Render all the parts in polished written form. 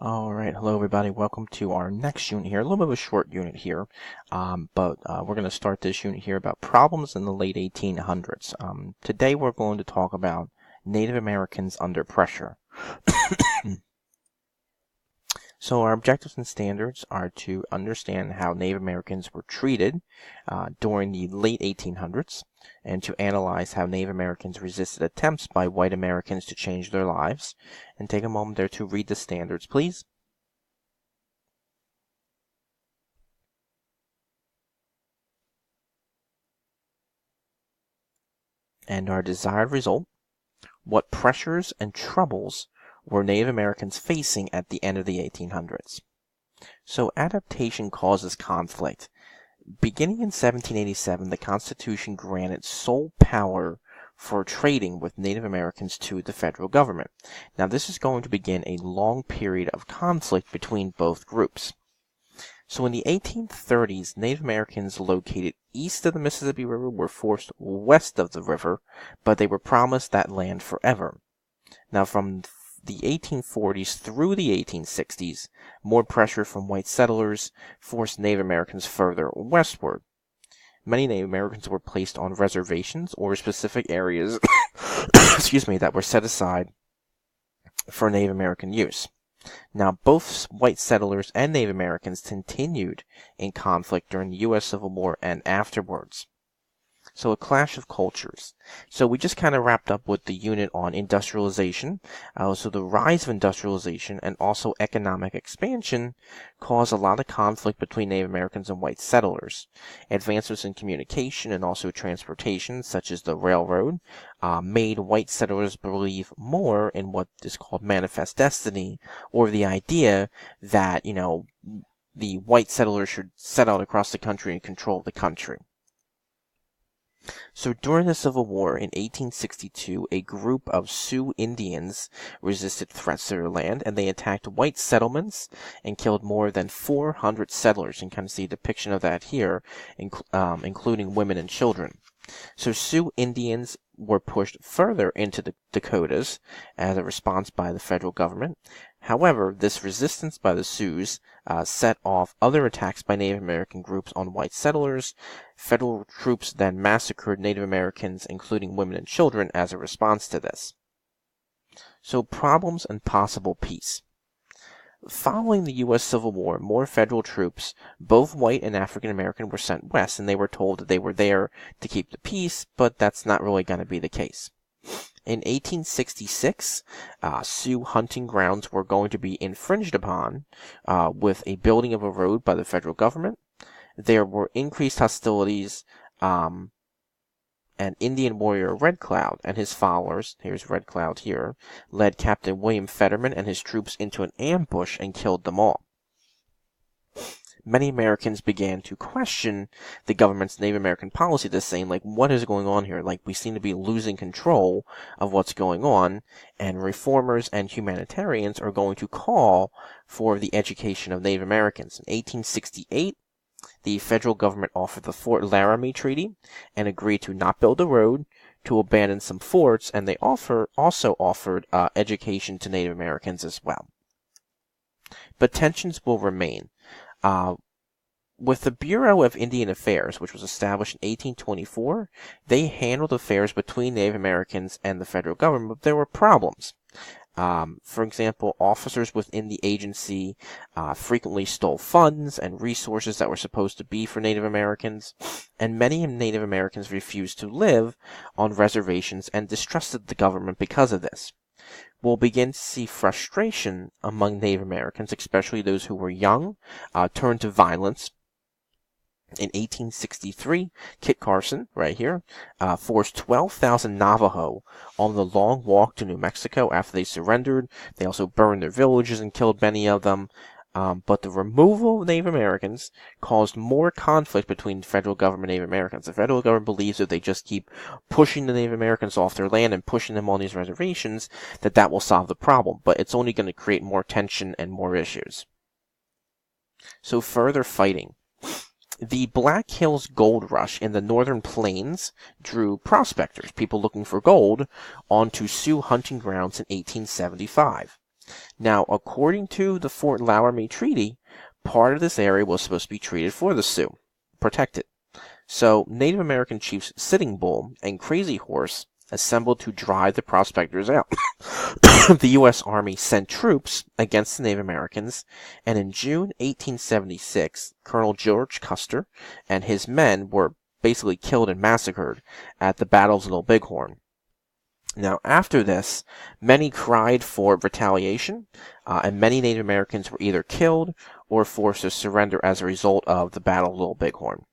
All right, hello everybody. Welcome to our next unit here. A little bit of a short unit here, but we're going to start this unit here about problems in the late 1800s. Today we're going to talk about Native Americans under pressure. So our objectives and standards are to understand how Native Americans were treated during the late 1800s and to analyze how Native Americans resisted attempts by white Americans to change their lives. And take a moment there to read the standards, please. And our desired result: what pressures and troubles were Native Americans facing at the end of the 1800s? So adaptation causes conflict. Beginning in 1787, the Constitution granted sole power for trading with Native Americans to the federal government. Now this is going to begin a long period of conflict between both groups. So in the 1830s, Native Americans located east of the Mississippi River were forced west of the river, but they were promised that land forever. Now from the 1840s through the 1860s, more pressure from white settlers forced Native Americans further westward. Many Native Americans were placed on reservations or specific areas that were set aside for Native American use. Now, both white settlers and Native Americans continued in conflict during the U.S. Civil War and afterwards. So a clash of cultures. So we just kind of wrapped up with the unit on industrialization. So the rise of industrialization and also economic expansion caused a lot of conflict between Native Americans and white settlers. Advancements in communication and also transportation, such as the railroad, made white settlers believe more in what is called manifest destiny, or the idea that, the white settlers should set out across the country and control the country. So during the Civil War in 1862, a group of Sioux Indians resisted threats to their land, and they attacked white settlements and killed more than 400 settlers. You can kind of see a depiction of that here, including women and children. So Sioux Indians were pushed further into the Dakotas as a response by the federal government. However, this resistance by the Sioux set off other attacks by Native American groups on white settlers. Federal troops then massacred Native Americans, including women and children, as a response to this. So problems and possible peace. Following the U.S. Civil War, more federal troops, both white and African American, were sent west, and they were told that they were there to keep the peace, but that's not really going to be the case. In 1866, Sioux hunting grounds were going to be infringed upon with a building of a road by the federal government. There were increased hostilities, and Indian warrior Red Cloud and his followers, here's Red Cloud here, led Captain William Fetterman and his troops into an ambush and killed them all. Many Americans began to question the government's Native American policy, this saying, what is going on here? We seem to be losing control of what's going on, and reformers and humanitarians are going to call for the education of Native Americans. In 1868, the federal government offered the Fort Laramie Treaty and agreed to not build a road, to abandon some forts, and they also offered education to Native Americans as well. But tensions will remain. With the Bureau of Indian Affairs, which was established in 1824, they handled affairs between Native Americans and the federal government, but there were problems. For example, officers within the agency frequently stole funds and resources that were supposed to be for Native Americans, and many Native Americans refused to live on reservations and distrusted the government because of this. We'll begin to see frustration among Native Americans, especially those who were young, turn to violence. In 1863, Kit Carson, right here, forced 12,000 Navajo on the long walk to New Mexico after they surrendered. They also burned their villages and killed many of them. But the removal of Native Americans caused more conflict between the federal government and Native Americans. The federal government believes if they just keep pushing the Native Americans off their land and pushing them on these reservations, that will solve the problem. But it's only going to create more tension and more issues. So further fighting. The Black Hills Gold Rush in the Northern Plains drew prospectors, people looking for gold, onto Sioux hunting grounds in 1875. Now, according to the Fort Loramie Treaty, part of this area was supposed to be treated for the Sioux, protected. So, Native American chiefs Sitting Bull and Crazy Horse assembled to drive the prospectors out. The U.S. Army sent troops against the Native Americans, and in June 1876, Colonel George Custer and his men were basically killed and massacred at the Battle of Little Bighorn. Now, after this, many cried for retaliation, and many Native Americans were either killed or forced to surrender as a result of the Battle of Little Bighorn.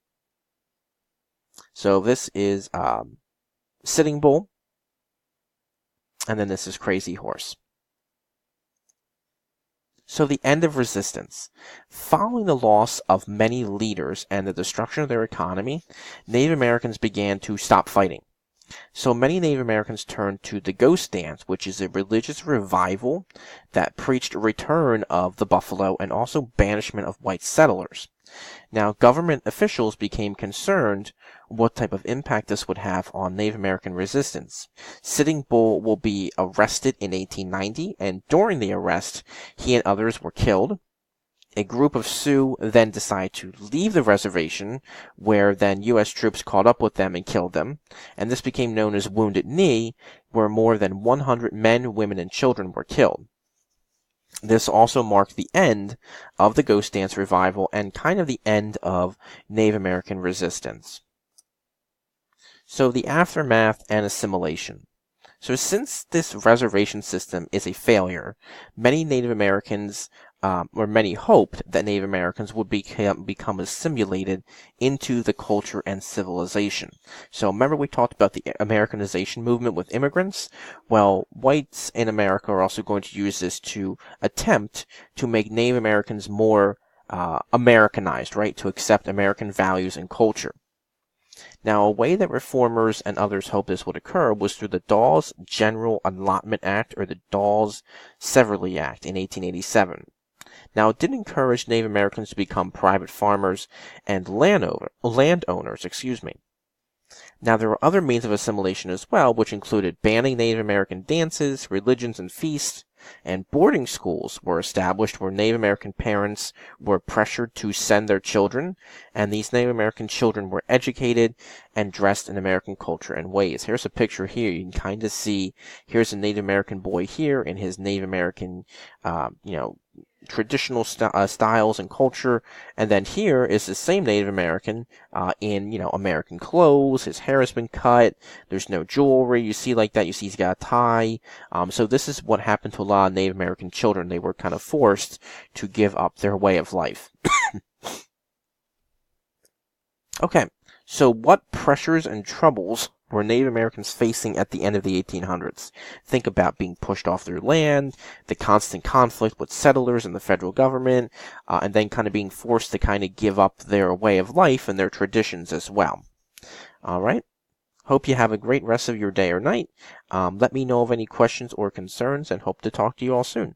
So this is Sitting Bull, and then this is Crazy Horse. So the end of resistance. Following the loss of many leaders and the destruction of their economy, Native Americans began to stop fighting. So many Native Americans turned to the Ghost Dance, which is a religious revival that preached a return of the buffalo and also banishment of white settlers. Now, government officials became concerned what type of impact this would have on Native American resistance. Sitting Bull will be arrested in 1890, and during the arrest, he and others were killed. A group of Sioux then decided to leave the reservation, where then U.S. troops caught up with them and killed them, and this became known as Wounded Knee, where more than 100 men, women, and children were killed. This also marked the end of the Ghost Dance revival and kind of the end of Native American resistance. So the aftermath and assimilation. So since this reservation system is a failure, many Native Americans, or many hoped that Native Americans would become assimilated into the culture and civilization. So remember we talked about the Americanization movement with immigrants? Well, whites in America are also going to use this to attempt to make Native Americans more Americanized, right? To accept American values and culture. Now, a way that reformers and others hoped this would occur was through the Dawes General Allotment Act, or the Dawes-Severly Act in 1887. Now, it did encourage Native Americans to become private farmers and landowners. Now, there were other means of assimilation as well, which included banning Native American dances, religions, and feasts, and boarding schools were established where Native American parents were pressured to send their children, and these Native American children were educated and dressed in American culture and ways. Here's a picture here. You can kind of see, here's a Native American boy here in his Native American, traditional styles and culture, and then here is the same Native American in American clothes. His hair has been cut. There's no jewelry. You see like that. You see he's got a tie. So this is what happened to a lot of Native American children. They were kind of forced to give up their way of life. Okay, so what pressures and troubles were Native Americans facing at the end of the 1800s? Think about being pushed off their land, the constant conflict with settlers and the federal government, and then kind of being forced to kind of give up their way of life and their traditions as well. All right. Hope you have a great rest of your day or night. Let me know of any questions or concerns, and hope to talk to you all soon.